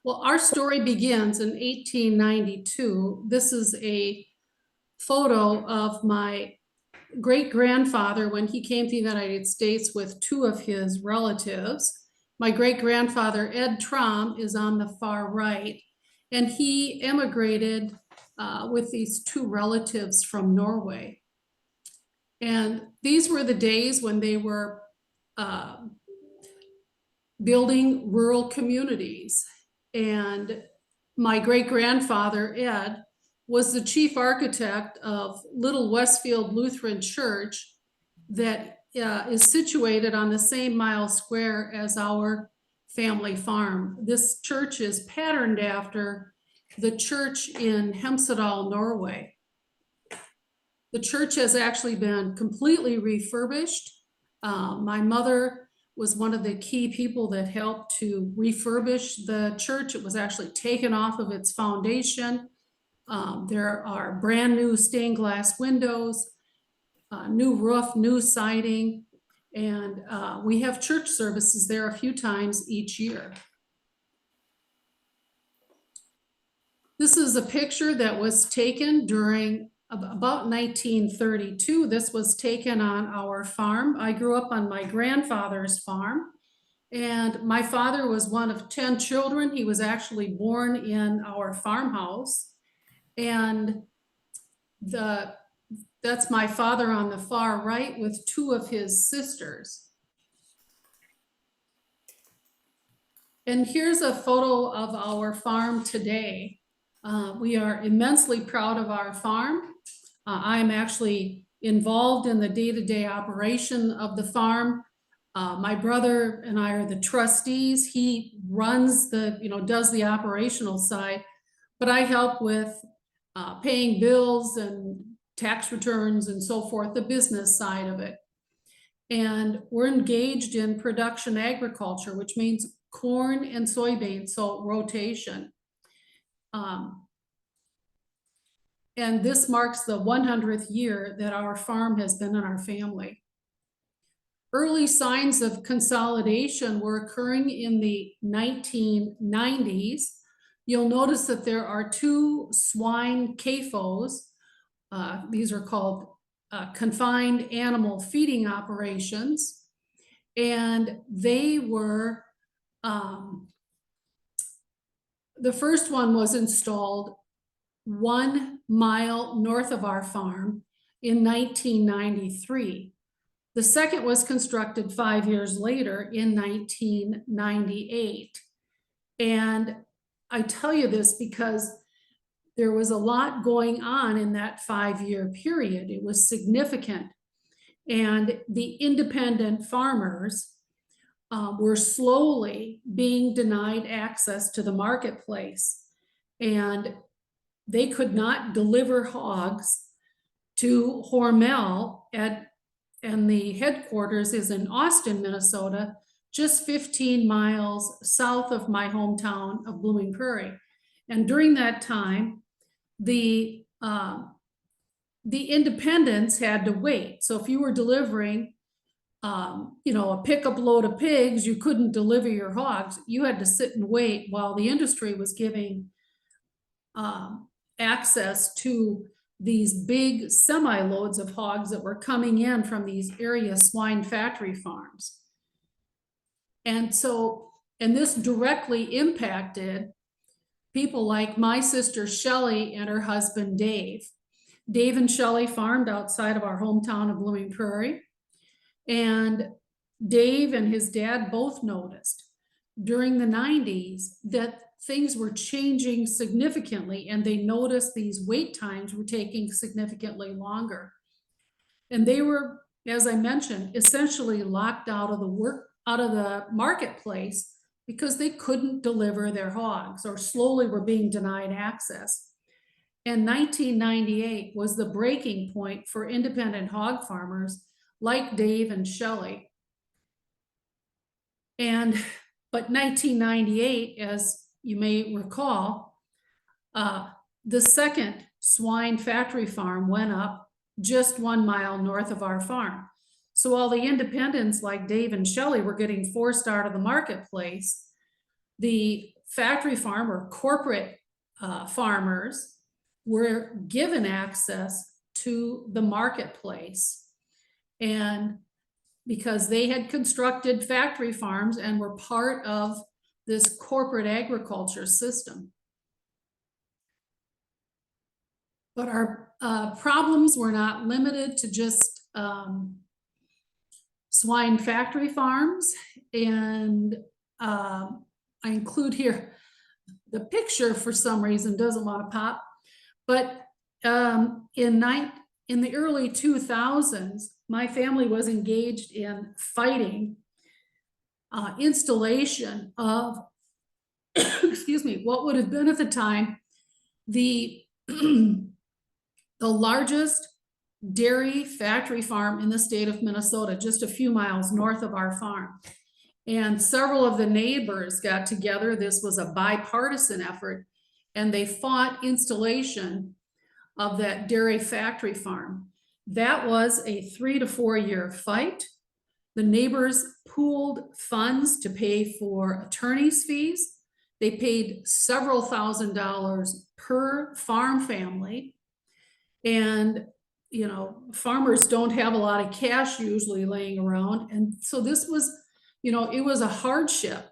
Well, our story begins in 1892. This is a photo of my great-grandfather when he came to the United States with two of his relatives. My great-grandfather, Ed Trom, is on the far right, and he emigrated with these two relatives from Norway. And these were the days when they were building rural communities. And my great-grandfather, Ed, was the chief architect of Little Westfield Lutheran Church that is situated on the same mile square as our family farm. This church is patterned after the church in Hemsedal, Norway. The church has actually been completely refurbished. My mother was one of the key people that helped to refurbish the church. It was actually taken off of its foundation. There are brand new stained glass windows, new roof, new siding, and we have church services there a few times each year. This is a picture that was taken during about 1932. This was taken on our farm. I grew up on my grandfather's farm, and my father was one of 10 children. He was actually born in our farmhouse. And that's my father on the far right with two of his sisters. And here's a photo of our farm today. We are immensely proud of our farm. I'm actually involved in the day-to-day operation of the farm. My brother and I are the trustees. He runs does the operational side, but I help with paying bills and tax returns and so forth, the business side of it. And we're engaged in production agriculture, which means corn and soybeans, so rotation. And this marks the 100th year that our farm has been in our family. Early signs of consolidation were occurring in the 1990s. You'll notice that there are two swine CAFOs. These are called confined animal feeding operations. And they were, the first one was installed 1 mile north of our farm in 1993. The second was constructed 5 years later in 1998. And I tell you this because there was a lot going on in that 5-year period. It was significant. And the independent farmers were slowly being denied access to the marketplace. And they could not deliver hogs to Hormel and the headquarters is in Austin, Minnesota, just 15 miles south of my hometown of Blooming Prairie. And during that time, the independents had to wait. So if you were delivering, a pickup load of pigs, you couldn't deliver your hogs. You had to sit and wait while the industry was giving access to these big semi-loads of hogs that were coming in from these area swine factory farms. And this directly impacted people like my sister Shelley and her husband Dave. Dave and Shelley farmed outside of our hometown of Blooming Prairie. And Dave and his dad both noticed during the 90s that things were changing significantly, and they noticed these wait times were taking significantly longer. And they were, as I mentioned, essentially locked out of the marketplace because they couldn't deliver their hogs or slowly were being denied access. And 1998 was the breaking point for independent hog farmers like Dave and Shelley. But 1998, as you may recall, the second swine factory farm went up just 1 mile north of our farm. So all the independents like Dave and Shelley were getting forced out of the marketplace, the factory farm or corporate farmers were given access to the marketplace. And because they had constructed factory farms and were part of this corporate agriculture system. But our problems were not limited to just swine factory farms. And I include here the picture, for some reason doesn't want to pop, but in the early 2000s, my family was engaged in fighting installation of, excuse me, what would have been at the time the the largest dairy factory farm in the state of Minnesota, just a few miles north of our farm. And several of the neighbors got together. This was a bipartisan effort, and they fought installation of that dairy factory farm. That was a 3 to 4 year fight. The neighbors pooled funds to pay for attorney's fees. They paid several $1,000s per farm family. And, you know, farmers don't have a lot of cash usually laying around. And so this was, you know, it was a hardship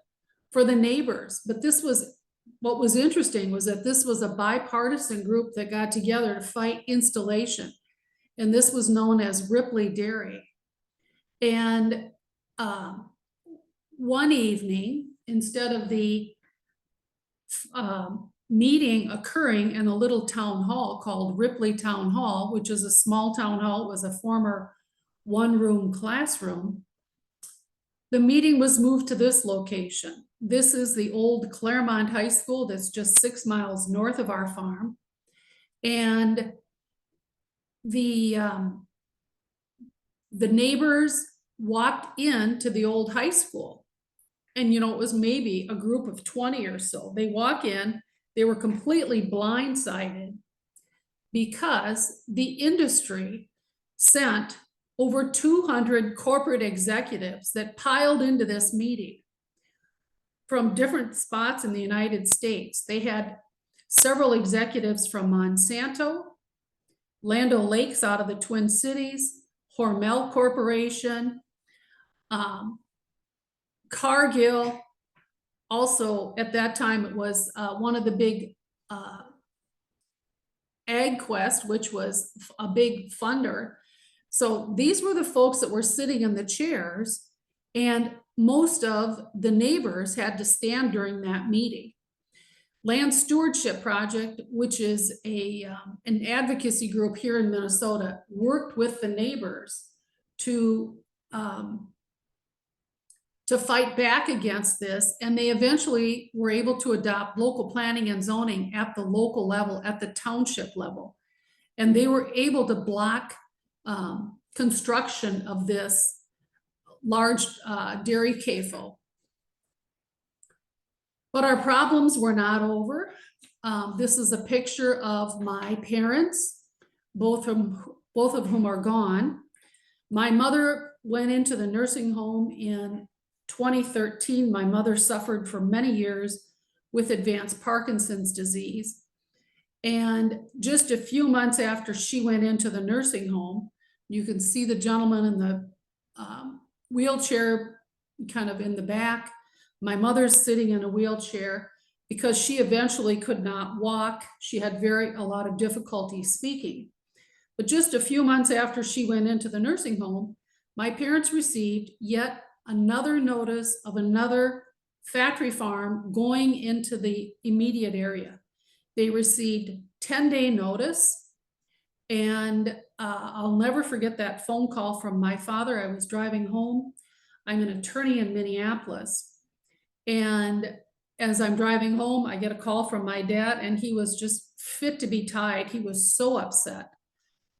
for the neighbors. But this was, what was interesting was that this was a bipartisan group that got together to fight installation. And this was known as Ripley Dairy. And one evening, instead of the meeting occurring in a little town hall called Ripley Town Hall, which is a small town hall, it was a former one-room classroom, the meeting was moved to this location. This is the old Claremont High School that's just 6 miles north of our farm. And the neighbors walked into the old high school, and you know, it was maybe a group of 20 or so. They walk in, they were completely blindsided because the industry sent over 200 corporate executives that piled into this meeting from different spots in the United States. They had several executives from Monsanto, Land O'Lakes out of the Twin Cities, Hormel Corporation, Cargill. Also, at that time, it was one of the big AgQuest, which was a big funder. So these were the folks that were sitting in the chairs, and most of the neighbors had to stand during that meeting. Land Stewardship Project, which is an advocacy group here in Minnesota, worked with the neighbors to fight back against this, and they eventually were able to adopt local planning and zoning at the local level, at the township level, and they were able to block construction of this large dairy CAFO. But our problems were not over. This is a picture of my parents, both of whom are gone. My mother went into the nursing home in 2013. My mother suffered for many years with advanced Parkinson's disease. And just a few months after she went into the nursing home, you can see the gentleman in the wheelchair kind of in the back. My mother's sitting in a wheelchair because she eventually could not walk. She had a lot of difficulty speaking. But just a few months after she went into the nursing home, my parents received yet another notice of another factory farm going into the immediate area. They received 10-day notice, and I'll never forget that phone call from my father. I was driving home. I'm an attorney in Minneapolis. And as I'm driving home, I get a call from my dad, and he was just fit to be tied. He was so upset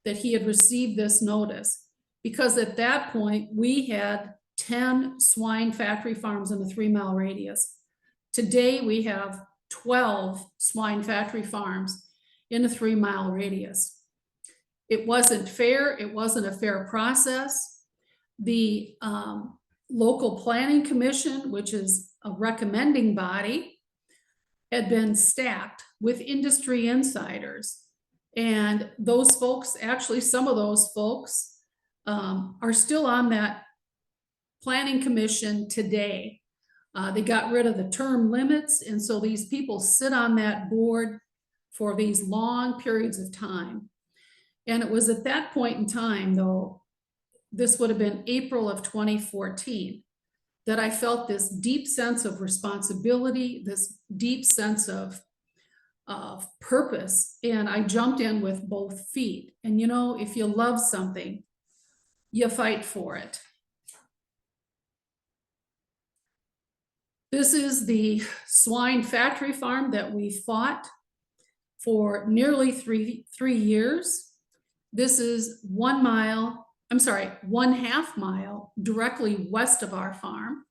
that he had received this notice, because at that point we had 10 swine factory farms in a 3-mile radius. Today we have 12 swine factory farms in a 3-mile radius. It wasn't fair. It wasn't a fair process. The local planning commission, which is a recommending body, had been stacked with industry insiders. And those folks, actually, some of those folks are still on that planning commission today. They got rid of the term limits, and so these people sit on that board for these long periods of time. And it was at that point in time, though, this would have been April of 2014, that I felt this deep sense of responsibility, this deep sense of purpose, and I jumped in with both feet. And you know, if you love something, you fight for it. This is the swine factory farm that we fought for nearly three years. This is 1 mile, I'm sorry, 1/2 mile directly west of our farm.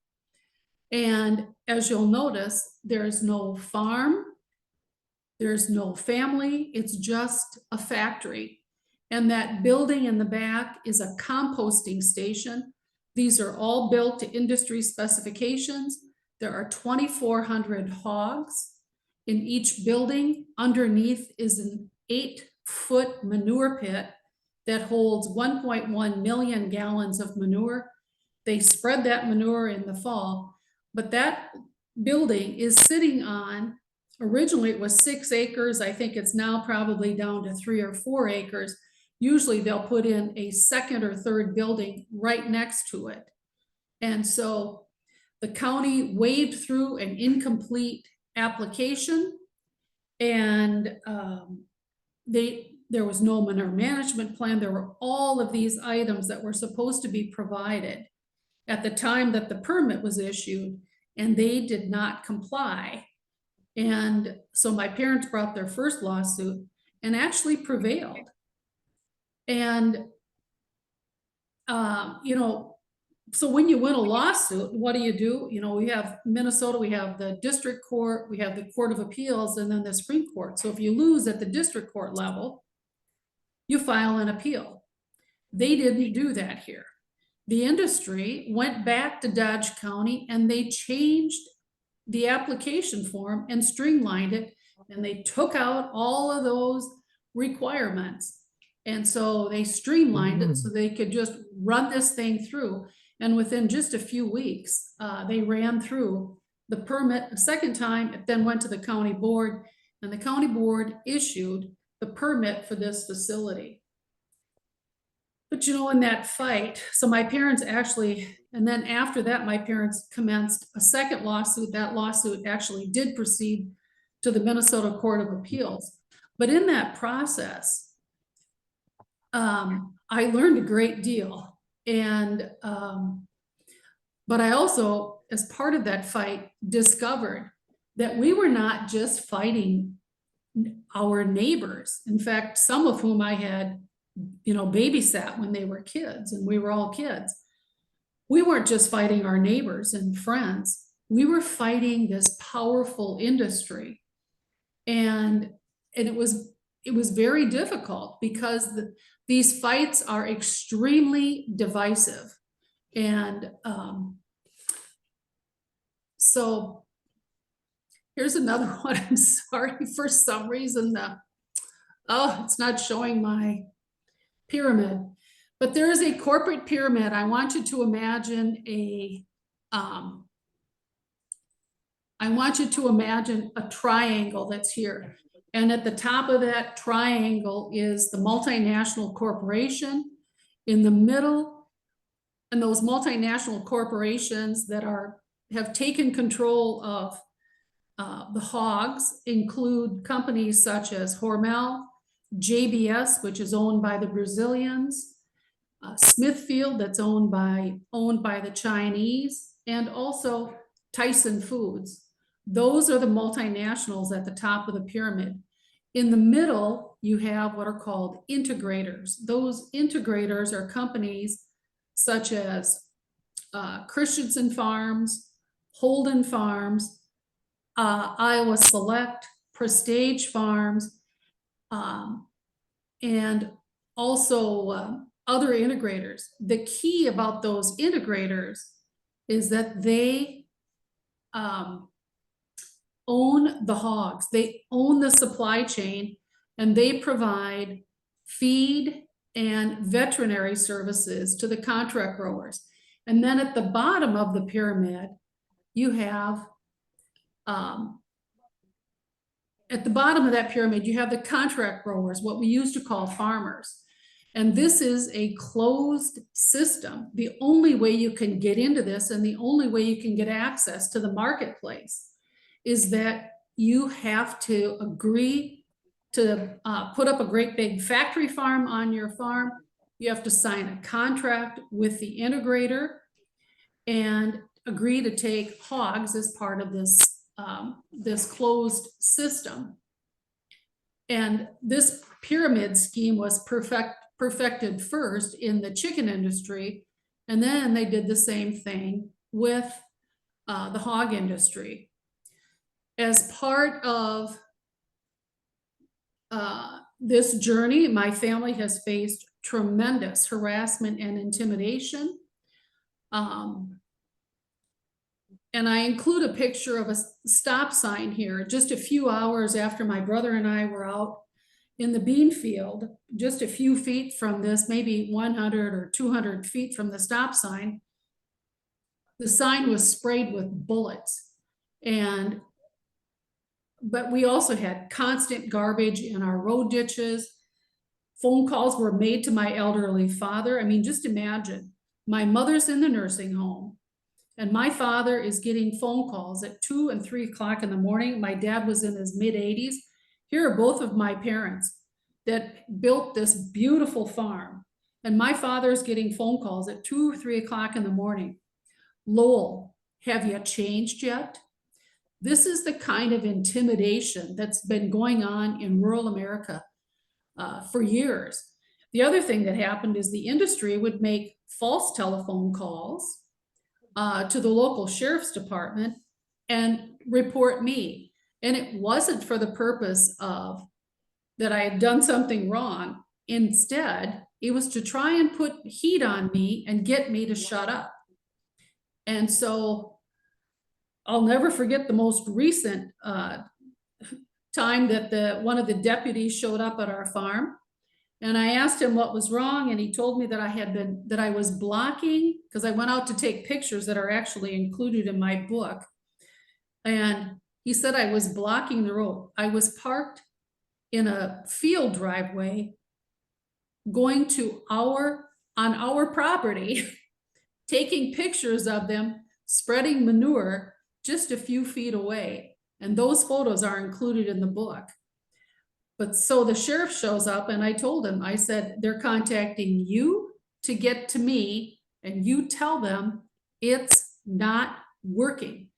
And as you'll notice, there's no farm, there's no family, it's just a factory. And that building in the back is a composting station. These are all built to industry specifications. There are 2,400 hogs in each building. Underneath is an 8-foot manure pit that holds 1.1 million gallons of manure. They spread that manure in the fall, but that building is sitting on, originally it was 6 acres. I think it's now probably down to 3 or 4 acres. Usually they'll put in a second or third building right next to it. And so the county waved through an incomplete application, and there was no manure management plan. There were all of these items that were supposed to be provided at the time that the permit was issued, and they did not comply. And so my parents brought their first lawsuit and actually prevailed. And, you know, so when you win a lawsuit, what do? You know, we have Minnesota, we have the district court, we have the Court of Appeals, and then the Supreme Court. So if you lose at the district court level, you file an appeal. They didn't do that here. The industry went back to Dodge County and they changed the application form and streamlined it, and they took out all of those requirements. And so they streamlined it so they could just run this thing through. And within just a few weeks, they ran through the permit a second time. It then went to the county board, and the county board issued the permit for this facility. But you know, in that fight, so my parents actually, and then after that, my parents commenced a second lawsuit. That lawsuit actually did proceed to the Minnesota Court of Appeals. But in that process, I learned a great deal. And, but I also, as part of that fight, discovered that we were not just fighting our neighbors. In fact, some of whom I had, you know, babysat when they were kids, and we were all kids. We weren't just fighting our neighbors and friends. We were fighting this powerful industry. And it was very difficult because these fights are extremely divisive. And so here's another one. I'm sorry, for some reason, it's not showing my pyramid, but there is a corporate pyramid. I want you to imagine a triangle that's here. And at the top of that triangle is the multinational corporation. In the middle, and those multinational corporations that have taken control of the hogs include companies such as Hormel, JBS, which is owned by the Brazilians, Smithfield, that's owned by the Chinese, and also Tyson Foods. Those are the multinationals at the top of the pyramid. In the middle, you have what are called integrators. Those integrators are companies such as Christensen Farms, Holden Farms, Iowa Select, Prestige Farms, and also other integrators. The key about those integrators is that they own the hogs, they own the supply chain, and they provide feed and veterinary services to the contract growers. And then at the bottom of the pyramid, you have, at the bottom of that pyramid, you have the contract growers, what we used to call farmers. And this is a closed system. The only way you can get into this and the only way you can get access to the marketplace is that you have to agree to put up a great big factory farm on your farm. You have to sign a contract with the integrator and agree to take hogs as part of this, this closed system. And this pyramid scheme was perfected first in the chicken industry, and then they did the same thing with the hog industry. As part of this journey, my family has faced tremendous harassment and intimidation. And I include a picture of a stop sign here, just a few hours after my brother and I were out in the bean field, just a few feet from this, maybe 100 or 200 feet from the stop sign. The sign was sprayed with bullets. But we also had constant garbage in our road ditches. Phone calls were made to my elderly father. I mean, just imagine, my mother's in the nursing home, and my father is getting phone calls at 2 and 3 o'clock in the morning. My dad was in his mid-80s. Here are both of my parents that built this beautiful farm. And my father's getting phone calls at 2 or 3 o'clock in the morning. Lowell, have you changed yet? This is the kind of intimidation that's been going on in rural America for years. The other thing that happened is the industry would make false telephone calls to the local sheriff's department and report me. And it wasn't for the purpose of that I had done something wrong. Instead, it was to try and put heat on me and get me to shut up. And so I'll never forget the most recent time that one of the deputies showed up at our farm. And I asked him what was wrong, and he told me that I was blocking, because I went out to take pictures that are actually included in my book. And he said I was blocking the road. I was parked in a field driveway going to on our property, taking pictures of them spreading manure just a few feet away. And those photos are included in the book. But so the sheriff shows up, and I told him, I said, they're contacting you to get to me, and you tell them it's not working.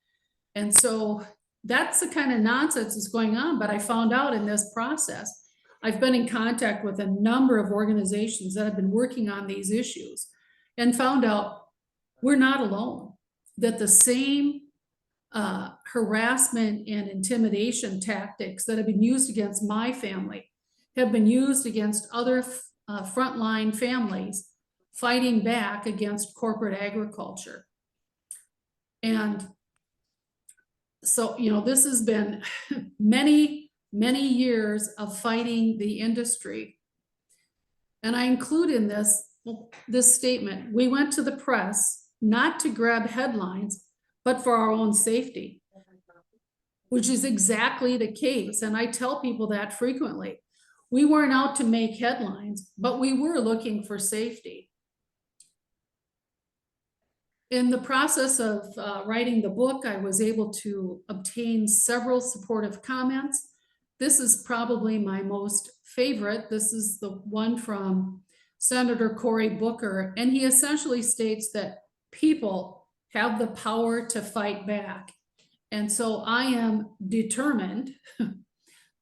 And so that's the kind of nonsense that's going on. But I found out in this process, I've been in contact with a number of organizations that have been working on these issues and found out we're not alone, that the same harassment and intimidation tactics that have been used against my family have been used against other frontline families fighting back against corporate agriculture. And so, you know, this has been many, many years of fighting the industry. And I include in this statement, we went to the press not to grab headlines, but for our own safety, which is exactly the case. And I tell people that frequently. We weren't out to make headlines, but we were looking for safety. In the process of writing the book, I was able to obtain several supportive comments. This is probably my most favorite. This is the one from Senator Cory Booker, and he essentially states that people have the power to fight back. And so I am determined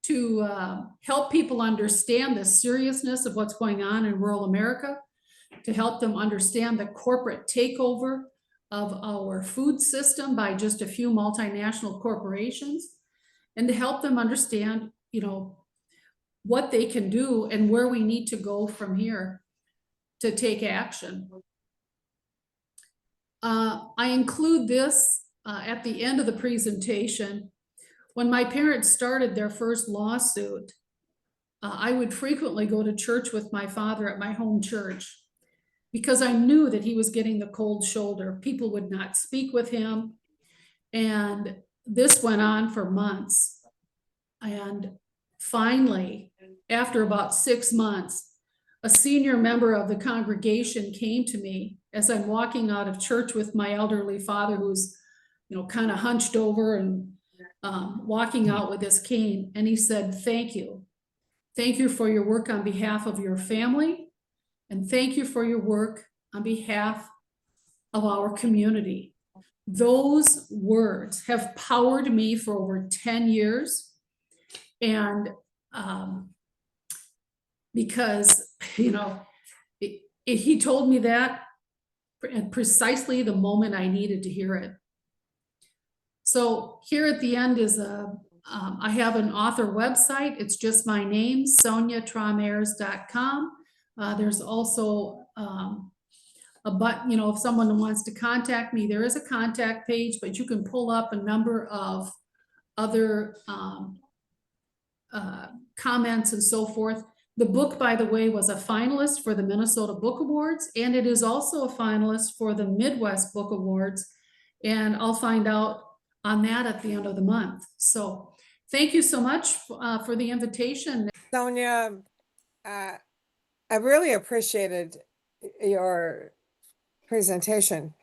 to help people understand the seriousness of what's going on in rural America, to help them understand the corporate takeover of our food system by just a few multinational corporations, and to help them understand, you know, what they can do and where we need to go from here to take action. I include this at the end of the presentation, when my parents started their first lawsuit, I would frequently go to church with my father at my home church because I knew that he was getting the cold shoulder. People would not speak with him. And this went on for months. And finally, after about 6 months, a senior member of the congregation came to me as I'm walking out of church with my elderly father, who's, kind of hunched over and walking out with his cane. And he said, "Thank you. Thank you for your work on behalf of your family. And thank you for your work on behalf of our community." Those words have powered me for over 10 years. And because, he told me that at precisely the moment I needed to hear it. So here at the end is I have an author website. It's just my name, sonjatromeayrs.com. There's also a button, if someone wants to contact me, there is a contact page, but you can pull up a number of other comments and so forth. The book, by the way, was a finalist for the Minnesota Book Awards, and it is also a finalist for the Midwest Book Awards. And I'll find out on that at the end of the month. So thank you so much for the invitation. Sonja, I really appreciated your presentation,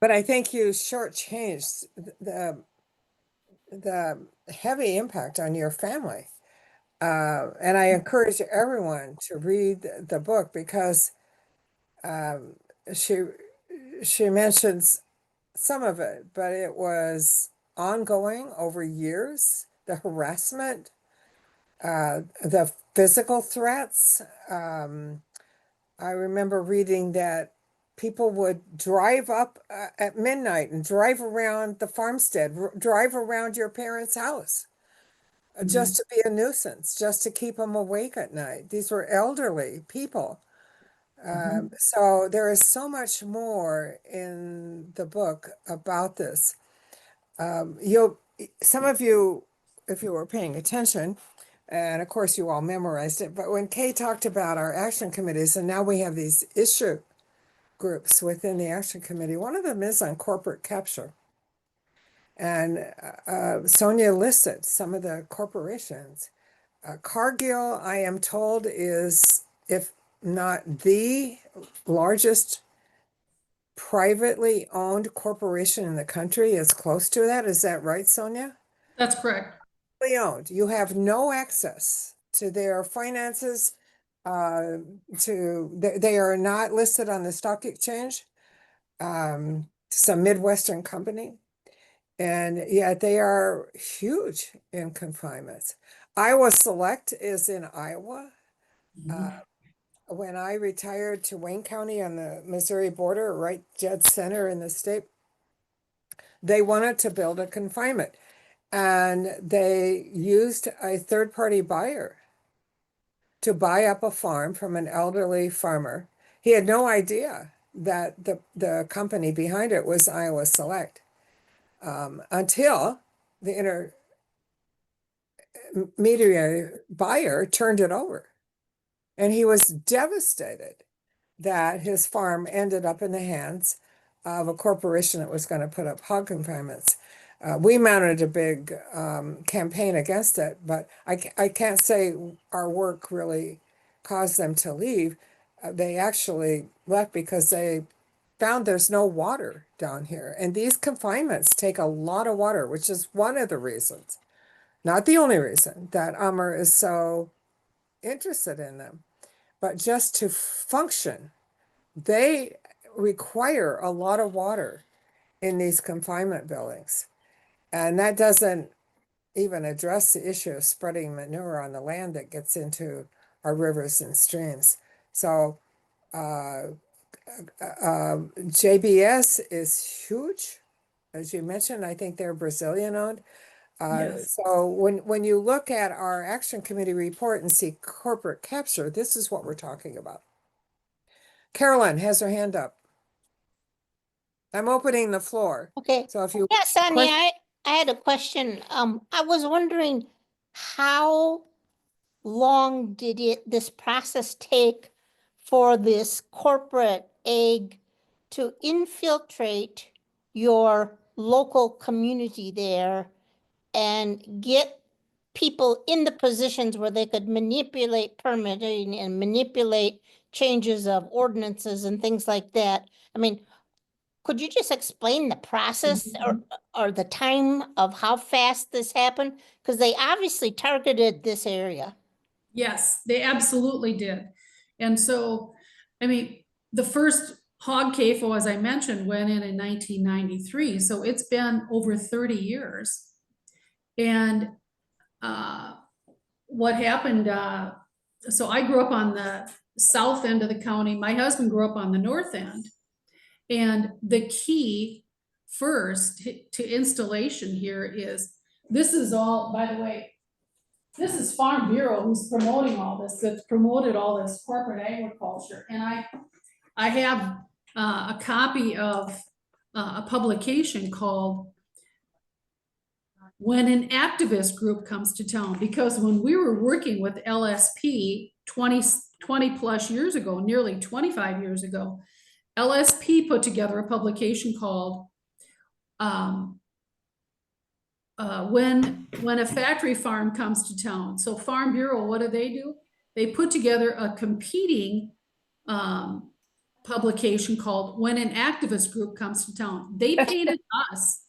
but I think you shortchanged the heavy impact on your family. And I encourage everyone to read the book because she mentions some of it, but it was ongoing over years, the harassment, the physical threats. I remember reading that people would drive up at midnight and drive around the farmstead, drive around your parents' house just to be a nuisance, just to keep them awake at night. These were elderly people. So there is so much more in the book about this. Some of you, if you were paying attention, and of course you all memorized it, but when Kay talked about our action committees, and now we have these issue groups within the action committee, one of them is on corporate capture. And Sonja listed some of the corporations. Cargill, I am told, is, if not the largest privately owned corporation in the country, is close to that. Is that right, Sonja? That's correct. Owned. You have no access to their finances. They are not listed on the stock exchange. Some Midwestern company. And yet they are huge in confinements. Iowa Select is in Iowa. When I retired to Wayne County on the Missouri border, right dead center in the state, they wanted to build a confinement. And they used a third-party buyer to buy up a farm from an elderly farmer. He had no idea that the company behind it was Iowa Select. Until the intermediary buyer turned it over. And he was devastated that his farm ended up in the hands of a corporation that was going to put up hog confinements. We mounted a big campaign against it, but I can't say our work really caused them to leave. They actually left because they found there's no water down here. And these confinements take a lot of water, which is one of the reasons, not the only reason, that UMRR is so interested in them. But just to function, they require a lot of water in these confinement buildings. And that doesn't even address the issue of spreading manure on the land that gets into our rivers and streams. So JBS is huge. As you mentioned, I think they're Brazilian owned. Yes. So when you look at our action committee report and see corporate capture, this is what we're talking about. Carolyn has her hand up. I'm opening the floor. Okay. So if you Yeah, Sonja, I had a question. I was wondering how long did this process take for this corporate egg to infiltrate your local community there and get people in the positions where they could manipulate permitting and manipulate changes of ordinances and things like that? I mean, could you just explain the process or the time of how fast this happened? Because they obviously targeted this area. Yes, they absolutely did. And so, I mean, the first hog CAFO, as I mentioned, went in 1993. So it's been over 30 years. And what happened, so I grew up on the south end of the county. My husband grew up on the north end. And the key first to installation here is, this is all, by the way, this is Farm Bureau who's promoting all this, that's promoted all this corporate agriculture. And I have a copy of a publication called When an Activist Group Comes to Town, because when we were working with LSP 20 plus years ago, nearly 25 years ago, LSP put together a publication called when a factory farm comes to town. So Farm Bureau, what do? They put together a competing publication called When an Activist Group Comes to Town. They painted us.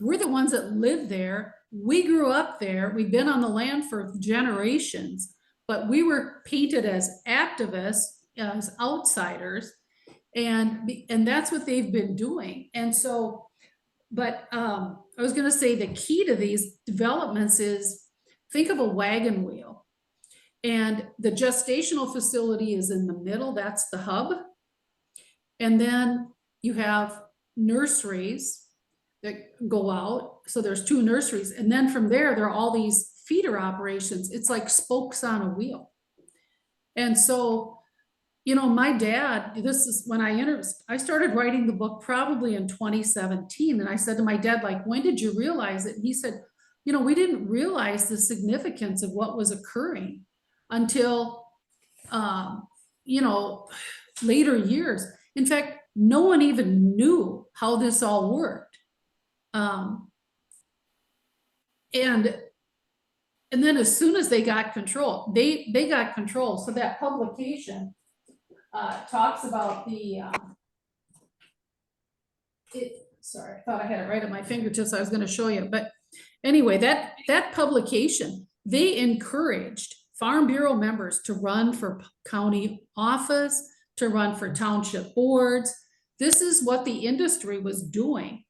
We're the ones that live there. We grew up there. We've been on the land for generations, but we were painted as activists, as outsiders. And that's what they've been doing. And so, but I was going to say the key to these developments is, think of a wagon wheel, and the gestational facility is in the middle. That's the hub. And then you have nurseries that go out. So there's 2 nurseries. And then from there are all these feeder operations. It's like spokes on a wheel. And so, you know, my dad, this is when I started writing the book probably in 2017. And I said to my dad, like, when did you realize it? And he said, you know, we didn't realize the significance of what was occurring until, you know, later years. In fact, no one even knew how this all worked. And then as soon as they got control, they got control. So that publication talks about the, sorry, I thought I had it right at my fingertips. I was going to show you, but anyway, that publication, they encouraged Farm Bureau members to run for county office, to run for township boards. This is what the industry was doing.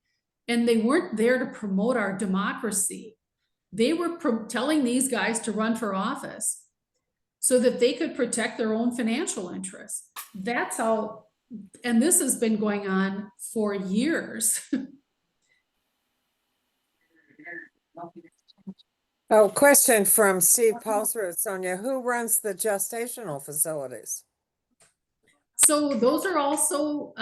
And they weren't there to promote our democracy. They were telling these guys to run for office so that they could protect their own financial interests. That's how, and this has been going on for years. Oh, question from Steve Paulsrud, Sonja. Who runs the gestational facilities? So those are also,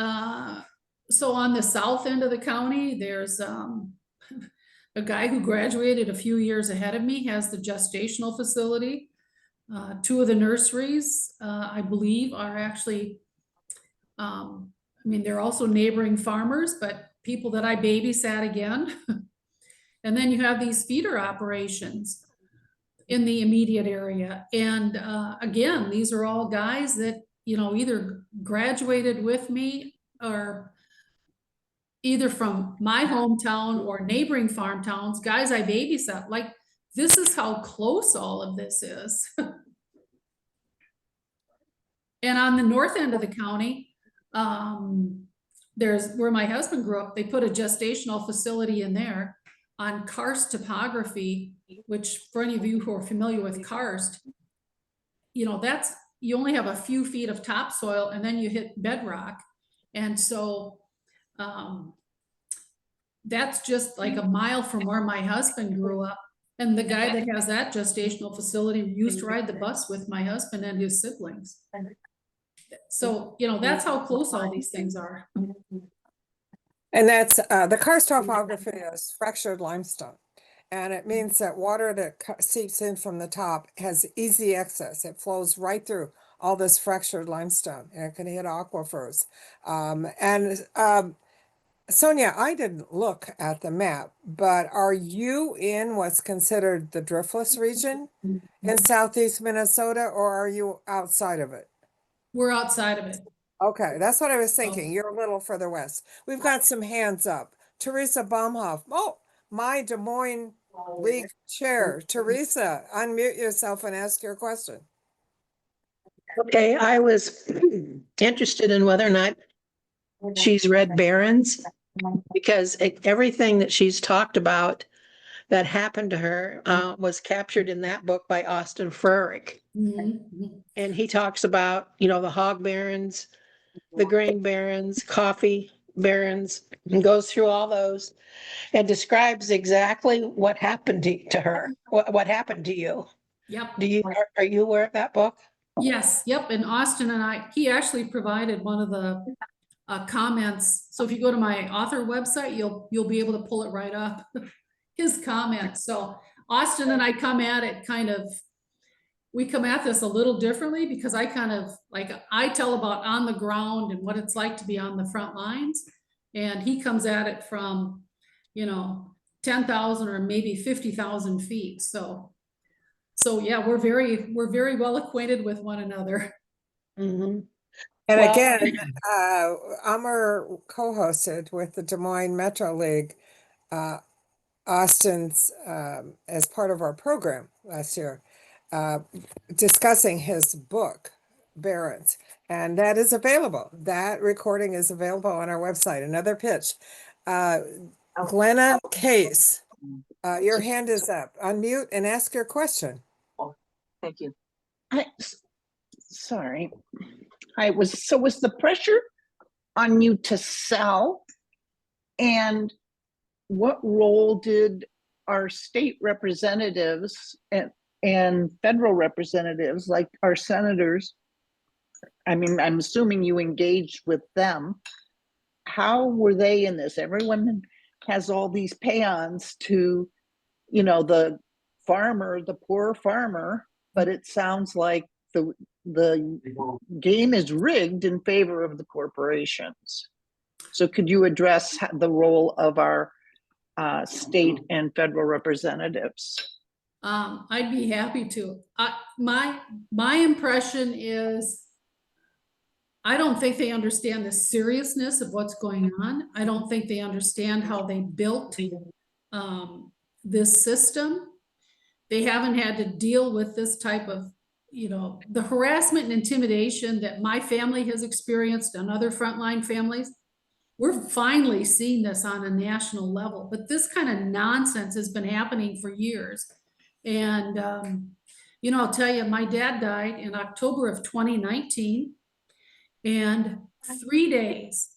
so on the south end of the county, there's a guy who graduated a few years ahead of me, has the gestational facility. 2 of the nurseries, I believe, are actually, I mean, they're also neighboring farmers, but people that I babysat again. And then you have these feeder operations in the immediate area. And again, these are all guys that, you know, either graduated with me or either from my hometown or neighboring farm towns, guys I babysat. Like, this is how close all of this is. And on the north end of the county, there's where my husband grew up. They put a gestational facility in there on karst topography, which for any of you who are familiar with karst, you know, that's, you only have a few feet of topsoil and then you hit bedrock. And so that's just like a mile from where my husband grew up. And the guy that has that gestational facility used to ride the bus with my husband and his siblings. So, you know, that's how close all these things are. And that's, the karst topography is fractured limestone. And it means that water that seeps in from the top has easy access. It flows right through all this fractured limestone and it can hit aquifers. Sonja, I didn't look at the map, but are you in what's considered the driftless region in southeast Minnesota, or are you outside of it? We're outside of it. Okay, that's what I was thinking. You're a little further west. We've got some hands up. Teresa Baumhoff. Oh, my Des Moines League chair. Teresa, unmute yourself and ask your question. Okay, I was interested in whether or not she's read Barron's, because everything that she's talked about that happened to her was captured in that book by Austin Frerick. Mhm. And he talks about, you know, the hog barons, the grain barons, coffee barons, and goes through all those and describes exactly what happened to her, what happened to you. Yep. Are you aware of that book? Yes, yep. And Austin and he actually provided one of the comments. So if you go to my author website, you'll be able to pull it right up. His comments. So Austin and I come at it we come at this a little differently, because I tell about on the ground and what it's like to be on the front lines. And he comes at it from, 10,000 or maybe 50,000 feet. So yeah, we're very well acquainted with one another. Mm-hmm. And Well, again, Amr co-hosted with the Des Moines Metro League, Austin's, as part of our program last year, discussing his book, Barron's, and that is available. That recording is available on our website. Another pitch. Glenna Case, your hand is up. Unmute and ask your question. Thank you. Sorry. Was the pressure on you to sell? And what role did our state representatives and federal representatives, like our senators, I mean, I'm assuming you engaged with them. How were they in this? Everyone has all these paeans to, the farmer, the poor farmer, but it sounds like the game is rigged in favor of the corporations. So could you address the role of our state and federal representatives? I'd be happy to. My impression is, I don't think they understand the seriousness of what's going on. I don't think they understand how they built this system. They haven't had to deal with this type of, the harassment and intimidation that my family has experienced and other frontline families. We're finally seeing this on a national level, but this kind of nonsense has been happening for years. And, I'll tell you, my dad died in October of 2019. And 3 days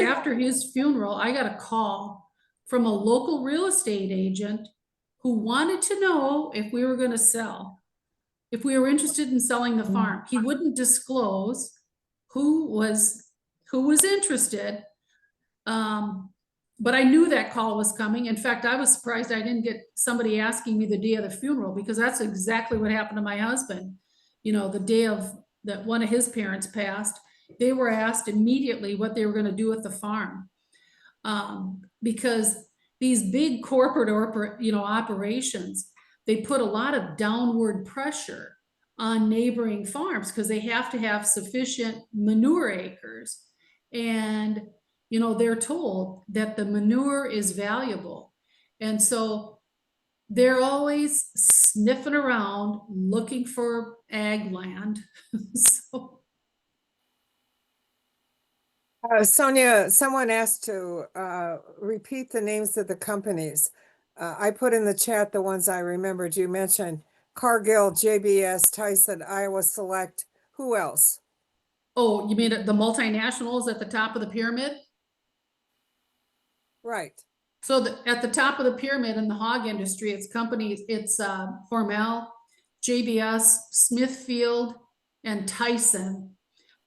after his funeral, I got a call from a local real estate agent who wanted to know if we were going to sell, if we were interested in selling the farm. He wouldn't disclose who was interested. But I knew that call was coming. In fact, I was surprised I didn't get somebody asking me the day of the funeral, because that's exactly what happened to my husband. The day that one of his parents passed, they were asked immediately what they were going to do with the farm. Because these big corporate operations, they put a lot of downward pressure on neighboring farms because they have to have sufficient manure acres. And, they're told that the manure is valuable. And so they're always sniffing around looking for ag land. So. Sonja, someone asked to repeat the names of the companies. I put in the chat the ones I remembered. You mentioned Cargill, JBS, Tyson, Iowa Select. Who else? Oh, you mean the multinationals at the top of the pyramid? Right. So at the top of the pyramid in the hog industry, it's companies, it's Hormel, JBS, Smithfield, and Tyson.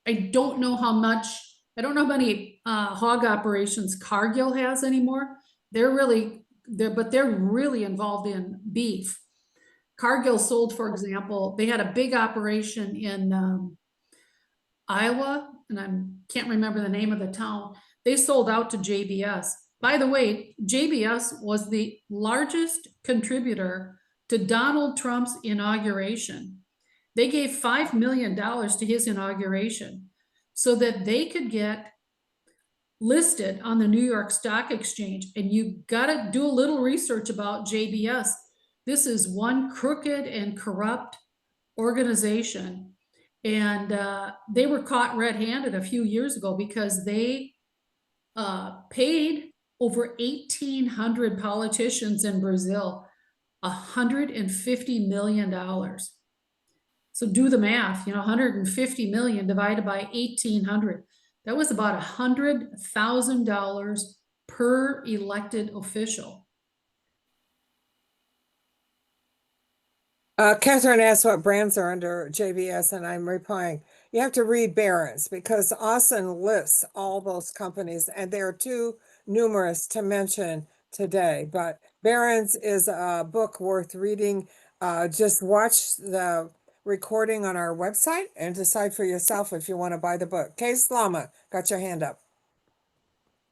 I don't know how much I don't know how many hog operations Cargill has anymore. They're really involved in beef. Cargill sold, for example, they had a big operation in Iowa, and I can't remember the name of the town. They sold out to JBS. By the way, JBS was the largest contributor to Donald Trump's inauguration. They gave $5 million to his inauguration so that they could get listed on the New York Stock Exchange. And you got to do a little research about JBS. This is one crooked and corrupt organization. And they were caught red-handed a few years ago because they paid over 1,800 politicians in Brazil $150 million. So do the math, 150 million divided by 1,800. That was about $100,000 per elected official. Catherine asked what brands are under JBS, and I'm replying, you have to read Barron's because Austin lists all those companies, and they are too numerous to mention today. But Barron's is a book worth reading. Just watch the recording on our website and decide for yourself if you want to buy the book. Case Lama, got your hand up.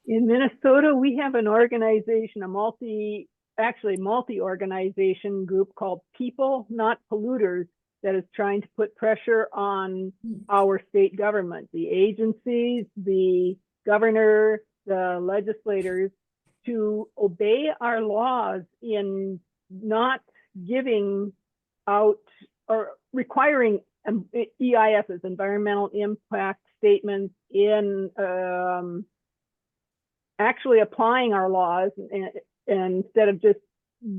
In Minnesota, we have an organization, a multi-organization group called People Not Polluters that is trying to put pressure on our state government, the agencies, the governor, the legislators, to obey our laws in not giving out or requiring EISs, environmental impact statements, in actually applying our laws, and instead of just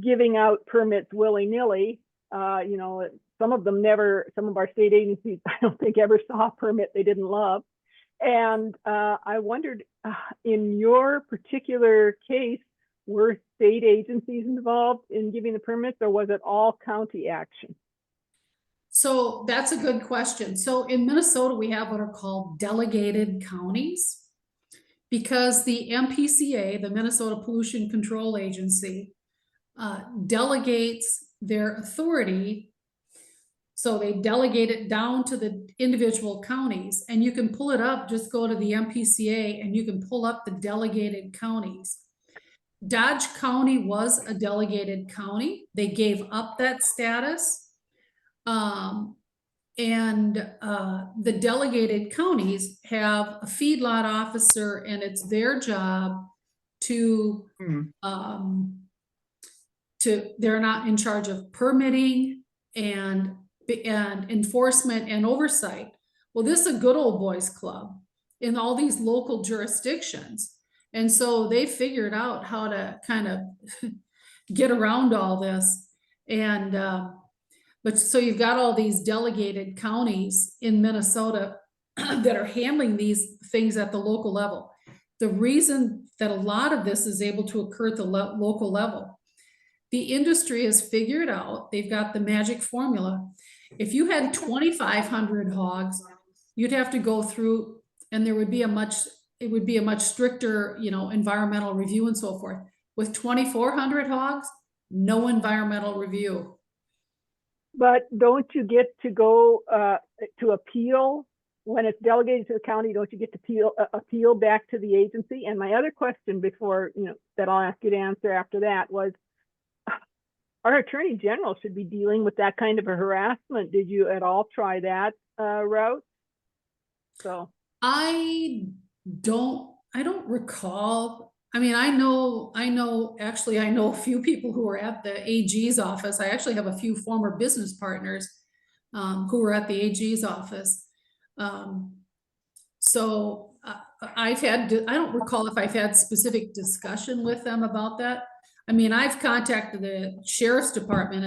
giving out permits willy-nilly. Some of our state agencies, I don't think ever saw a permit they didn't love. And I wondered, in your particular case, were state agencies involved in giving the permits, or was it all county action? So that's a good question. So in Minnesota, we have what are called delegated counties, because the MPCA, the Minnesota Pollution Control Agency, delegates their authority. So they delegate it down to the individual counties, and you can pull it up, just go to the MPCA and you can pull up the delegated counties. Dodge County was a delegated county. They gave up that status. The delegated counties have a feedlot officer, and it's their job to, they're not in charge of permitting and enforcement and oversight. Well, this is a good old boys club in all these local jurisdictions. And so they figured out how to kind of get around all this. And, but so you've got all these delegated counties in Minnesota that are handling these things at the local level. The reason that a lot of this is able to occur at the local level, the industry has figured out, they've got the magic formula. If you had 2,500 hogs, you'd have to go through, and there would be a much stricter, environmental review and so forth. With 2,400 hogs, no environmental review. But don't you get to go to appeal when it's delegated to the county? Don't you get to appeal back to the agency? And my other question before, that I'll ask you to answer after that was, our attorney general should be dealing with that kind of a harassment. Did you at all try that route? So I don't recall. I mean, I know a few people who were at the AG's office. I actually have a few former business partners who were at the AG's office. So I don't recall if I've had specific discussion with them about that. I mean, I've contacted the sheriff's department,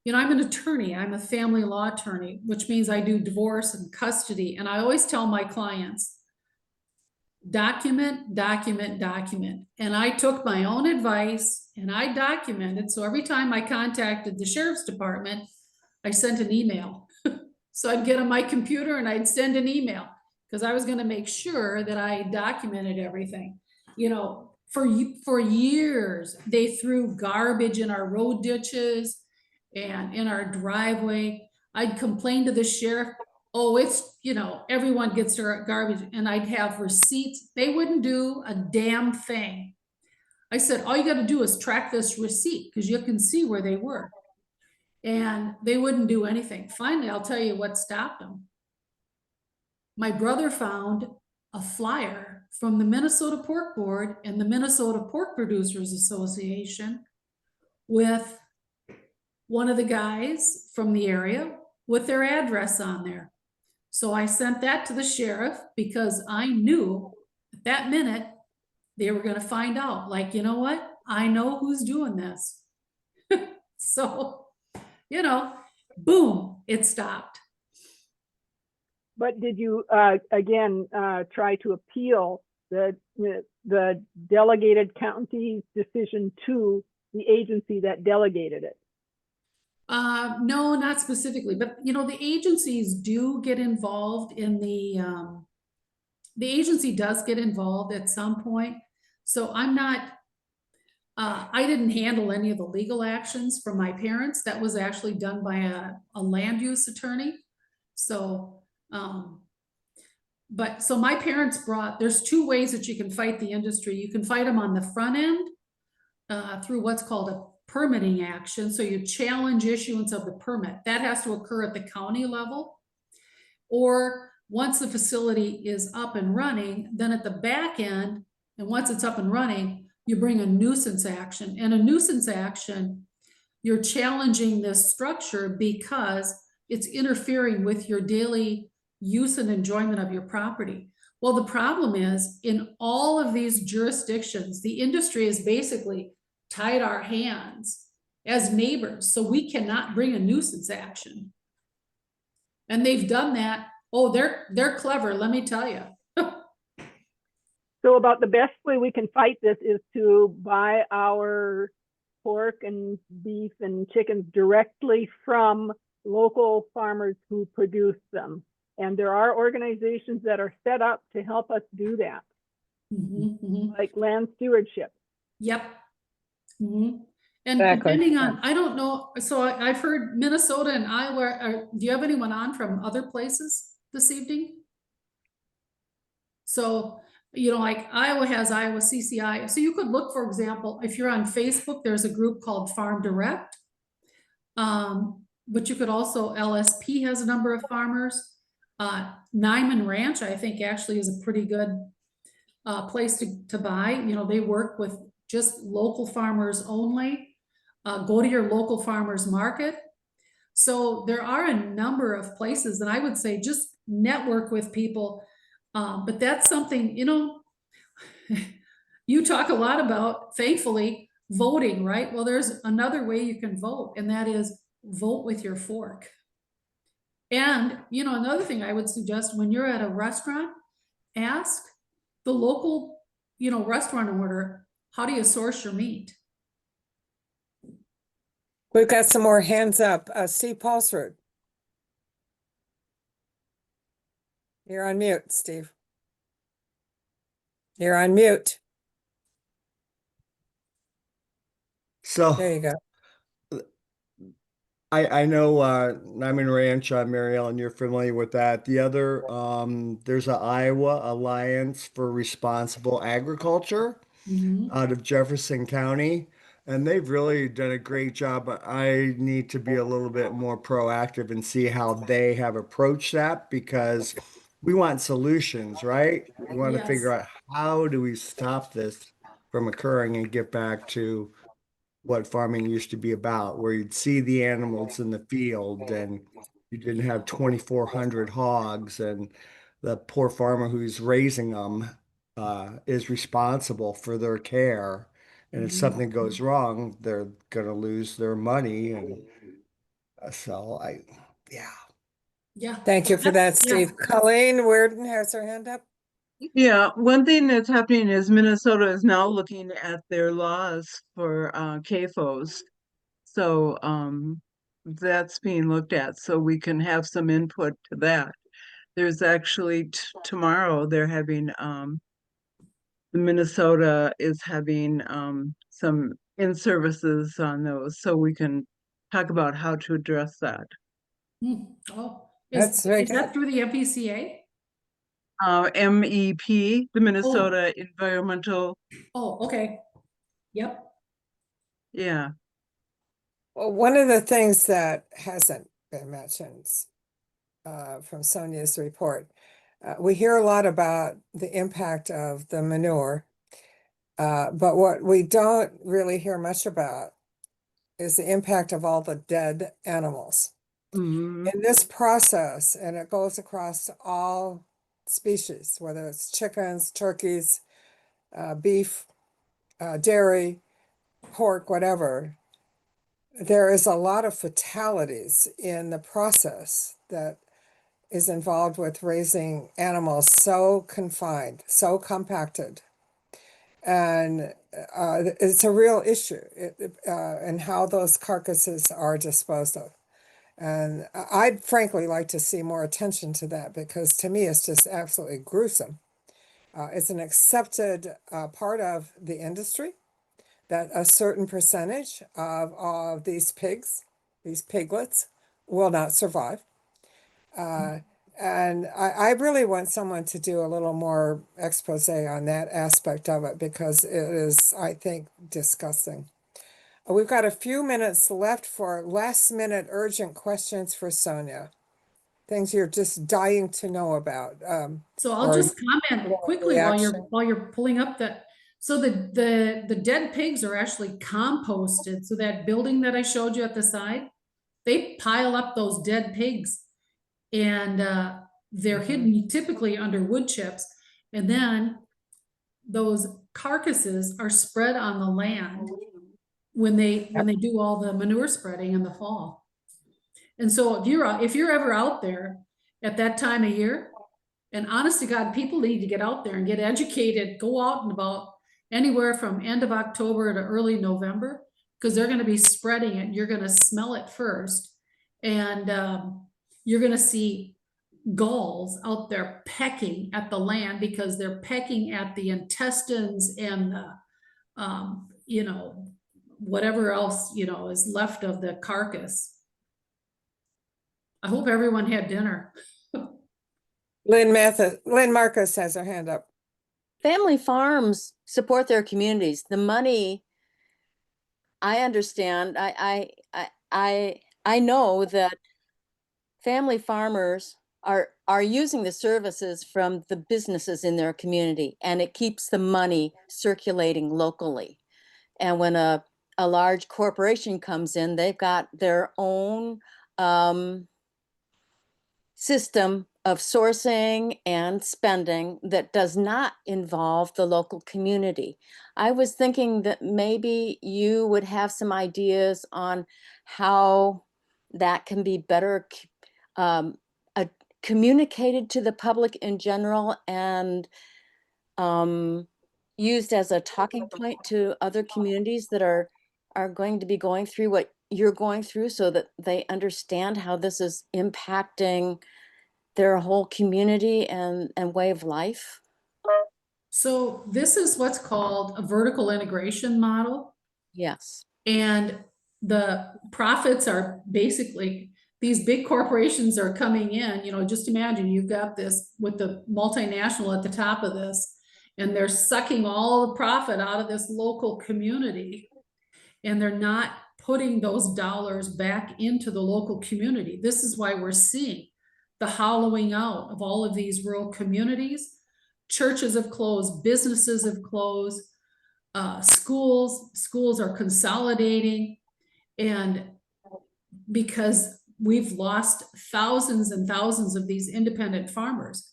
and I'm an attorney. I'm a family law attorney, which means I do divorce and custody. And I always tell my clients, document, document, document. And I took my own advice and I documented. So every time I contacted the sheriff's department, I sent an email. So I'd get on my computer and I'd send an email. because I was gonna make sure that I documented everything. You know, for years, they threw garbage in our road ditches and in our driveway. I'd complain to the sheriff, oh, it's, you know, everyone gets their garbage, and I'd have receipts. They wouldn't do a damn thing. I said, all you gotta do is track this receipt, because you can see where they were. And they wouldn't do anything. Finally, I'll tell you what stopped them. My brother found a flyer from the Minnesota Pork Board and the Minnesota Pork Producers Association with one of the guys from the area with their address on there. So I sent that to the sheriff because I knew at that minute they were gonna find out, like, you know what? I know who's doing this. So, you know, boom, it stopped. But did you, again, try to appeal the delegated county's decision to the agency that delegated it? No, not specifically, but you know, the agencies do get involved in the agency does get involved at some point. So I'm not, I didn't handle any of the legal actions from my parents. That was actually done by a land use attorney. So, but so my parents there's two ways that you can fight the industry. You can fight them on the front end through what's called a permitting action. So you challenge issuance of the permit. That has to occur at the county level. Or once the facility is up and running, then at the back end, and once it's up and running, you bring a nuisance action. And a nuisance action, you're challenging this structure because it's interfering with your daily use and enjoyment of your property. Well, the problem is in all of these jurisdictions, the industry has basically tied our hands as neighbors, so we cannot bring a nuisance action. And they've done that. Oh, they're clever, let me tell you. So about the best way we can fight this is to buy our pork and beef and chickens directly from local farmers who produce them. And there are organizations that are set up to help us do that, like land stewardship. Yep. And Exactly. depending on, I don't know, so I've heard Minnesota and Iowa, do you have anyone on from other places this evening? So, you know, like Iowa has Iowa CCI. So you could look, for example, if you're on Facebook, there's a group called Farm Direct. But you could also, LSP has a number of farmers. Nyman Ranch, I think actually is a pretty good place to buy. You know, they work with just local farmers only. Go to your local farmers market. So there are a number of places, and I would say just network with people. But that's something, you know, you talk a lot about, thankfully, voting, right? Well, there's another way you can vote, and that is vote with your fork. And, you know, another thing I would suggest when you're at a restaurant, ask the local, you know, restaurant owner, how do you source your meat? We've got some more hands up. Steve Paulsrud. You're on mute, Steve. You're on mute. So There you go. I know Nyman Ranch, Mary Ellen, you're familiar with that. The other, there's a Iowa Alliance for Responsible Agriculture out of Jefferson County, and they've really done a great job. But I need to be a little bit more proactive and see how they have approached that, because we want solutions, right? We want to figure out how do we stop this from occurring and get back to what farming used to be about, where you'd see the animals in the field and you didn't have 2,400 hogs, and the poor farmer who's raising them is responsible for their care. And if something goes wrong, they're going to lose their money. And so yeah. Yeah. Thank you for that, Steve. Colleen Worden has her hand up. Yeah, one thing that's happening is Minnesota is now looking at their laws for CAFOs. So that's being looked at, so we can have some input to that. there's actually tomorrow they're having Minnesota is having some in-services on those, so we can talk about how to address that. Oh, That's very is that good. through the MPCA? MEP, the Minnesota Environmental, Oh, okay. Yep. yeah. Well, one of the things that hasn't been mentioned from Sonja's report, we hear a lot about the impact of the manure, but what we don't really hear much about is the impact of all the dead animals. Mhm. In this process, and it goes across all species, whether it's chickens, turkeys, beef, dairy, pork, whatever, there is a lot of fatalities in the process that is involved with raising animals so confined, so compacted. And it's a real issue and how those carcasses are disposed of. And I'd frankly like to see more attention to that, because to me, it's just absolutely gruesome. It's an accepted part of the industry that a certain percentage of these pigs, these piglets, will not survive. And I really want someone to do a little more expose on that aspect of it, because it is, I think, disgusting. We've got a few minutes left for last minute urgent questions for Sonja. Things you're just dying to know about. So I'll or just comment quickly reaction. while you're pulling up that. So the dead pigs are actually composted. So that building that I showed you at the side, they pile up those dead pigs, and they're hidden typically under wood chips, and then those carcasses are spread on the land when they do all the manure spreading in the fall. And so if you're ever out there at that time of year, and honest to God, people need to get out there and get educated, go out and about anywhere from end of October to early November, because they're going to be spreading it. You're going to smell it first. And you're going to see gulls out there pecking at the land, because they're pecking at the intestines and the, whatever else, is left of the carcass. I hope everyone had dinner. Lynn Marcus has her hand up. Family farms support their communities. The money, I understand. I know that family farmers are using the services from the businesses in their community, and it keeps the money circulating locally. And when a large corporation comes in, they've got their own system of sourcing and spending that does not involve the local community. I was thinking that maybe you would have some ideas on how that can be better communicated to the public in general, and used as a talking point to other communities that are going to be going through what you're going through, so that they understand how this is impacting their whole community and way of life. So this is what's called a vertical integration model. Yes. And the profits are basically, these big corporations are coming in, just imagine you've got this with the multinational at the top of this, and they're sucking all the profit out of this local community, and they're not putting those dollars back into the local community. This is why we're seeing the hollowing out of all of these rural communities. Churches have closed, businesses have closed, schools are consolidating, and because we've lost thousands and thousands of these independent farmers.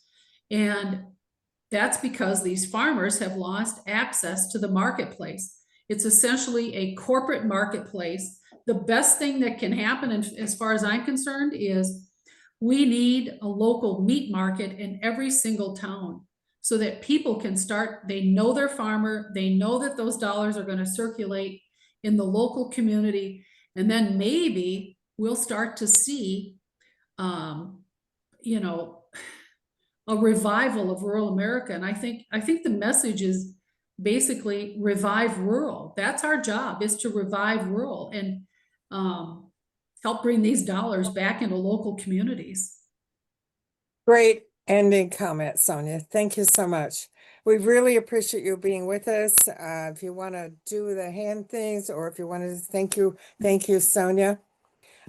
And that's because these farmers have lost access to the marketplace. It's essentially a corporate marketplace. The best thing that can happen, as far as I'm concerned, is we need a local meat market in every single town, so that people can start, they know their farmer, they know that those dollars are going to circulate in the local community. And then maybe we'll start to see, a revival of rural America. And I think the message is basically revive rural. That's our job, is to revive rural and help bring these dollars back into local communities. Great ending comment, Sonja. Thank you so much. We really appreciate you being with us. If you want to do the hand things, or if you want to thank you, Sonja.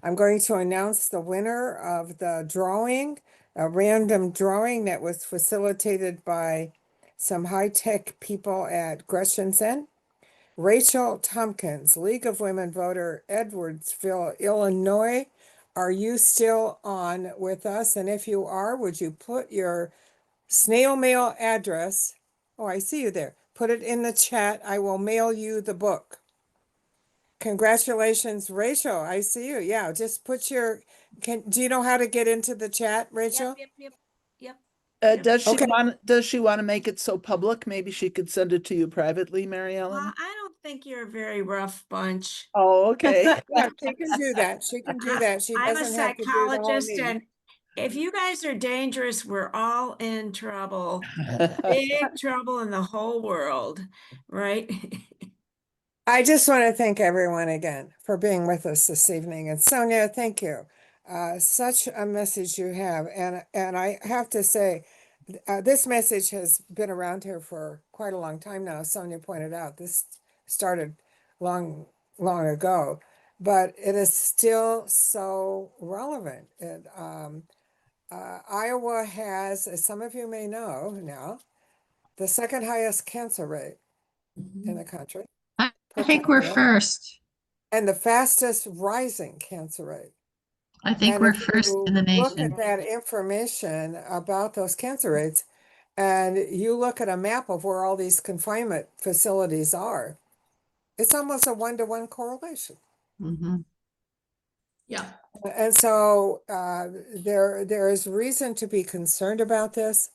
I'm going to announce the winner of the drawing, a random drawing that was facilitated by some high-tech people at Greshensen. Rachel Tompkins, League of Women Voter, Edwardsville, Illinois. Are you still on with us? And if you are, would you put your snail mail address? Oh, I see you there. Put it in the chat. I will mail you the book. Congratulations, Rachel. I see you. Yeah, just put your, do you know how to get into the chat, Rachel? Yep. Does she Okay. want to make it so public? Maybe she could send it to you privately, Mary Ellen? Well, I don't think you're a very rough bunch. Oh, okay. Yeah, she can do that. She can do that. She I'm a doesn't have to do the whole psychologist, meeting. and if you guys are dangerous, we're all in trouble. Big trouble in the whole world, right? I just want to thank everyone again for being with us this evening. And Sonja, thank you. Such a message you have. And I have to say, this message has been around here for quite a long time now. Sonja pointed out this started long ago, but it is still so relevant. Iowa has, as some of you may know now, the second highest cancer rate in the country. I think we're first. And the fastest rising cancer rate. I think And we're if first you in the look nation. at that information about those cancer rates, and you look at a map of where all these confinement facilities are, it's almost a 1-to-1 correlation. Mhm. Yeah. And so there is reason to be concerned about this.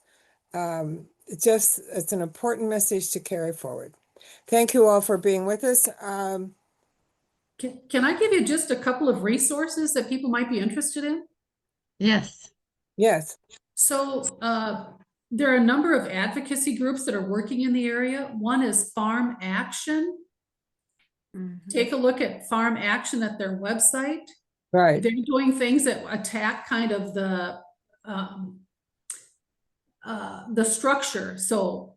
It's an important message to carry forward. Thank you all for being with us. Can I give you just a couple of resources that people might be interested in? Yes. Yes. So there are a number of advocacy groups that are working in the area. One is Farm Action. Take a look at Farm Action at their website. Right. They're doing things that attack kind of the structure. So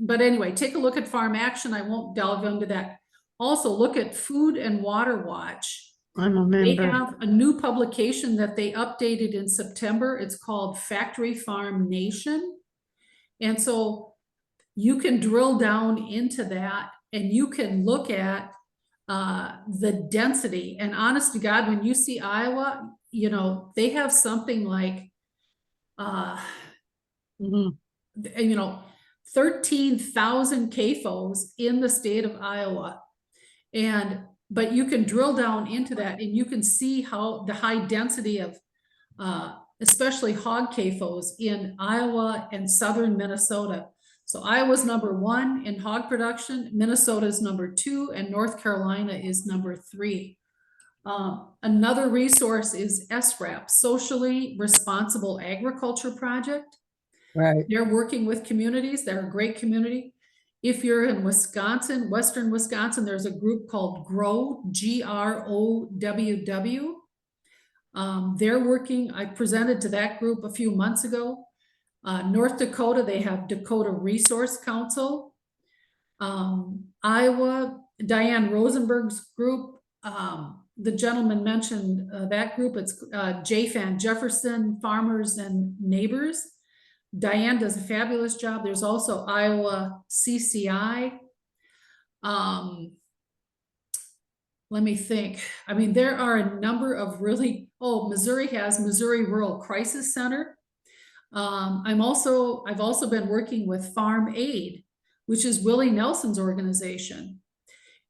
but anyway, take a look at Farm Action. I won't delve into that. Also look at Food and Water Watch. I'm a They member. have a new publication that they updated in September. It's called Factory Farm Nation. And so you can drill down into that and you can look at the density. And honest to God, when you see Iowa, they have something like, 13,000 CAFOs in the state of Iowa. But you can drill down into that and you can see how the high density of especially hog CAFOs in Iowa and southern Minnesota. So Iowa's #1 in hog production, Minnesota's #2, and North Carolina is #3. Another resource is SRAP, Socially Responsible Agriculture Project. Right. They're working with communities. They're a great community. If you're in Wisconsin, Western Wisconsin, there's a group called GROW, GROWW. They're working, I presented to that group a few months ago. North Dakota, they have Dakota Resource Council. Iowa, Diane Rosenberg's group, the gentleman mentioned that group. It's JFAN, Jefferson Farmers and Neighbors. Diane does a fabulous job. There's also Iowa CCI. Let me think. I mean, there are a number of Missouri has Missouri Rural Crisis Center. I've also been working with Farm Aid, which is Willie Nelson's organization.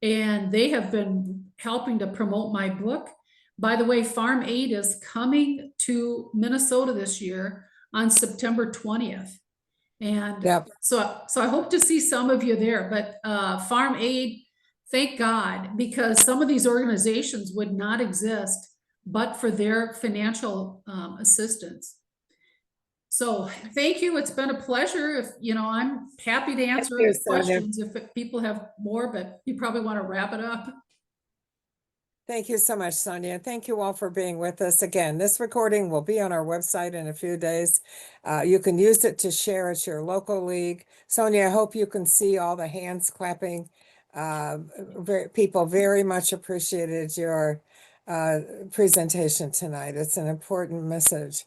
And they have been helping to promote my book. By the way, Farm Aid is coming to Minnesota this year on September 20th. And so I hope to see some of you there, but Farm Aid, thank God, because some of these organizations would not exist but for their financial assistance. So thank you. It's been a pleasure. If, I'm happy to answer you, any Sonja. questions if people have more, but you probably want to wrap it up. Thank you so much, Sonja. And thank you all for being with us. Again, this recording will be on our website in a few days. You can use it to share at your local league. Sonja, I hope you can see all the hands clapping. People very much appreciated your presentation tonight. It's an important message.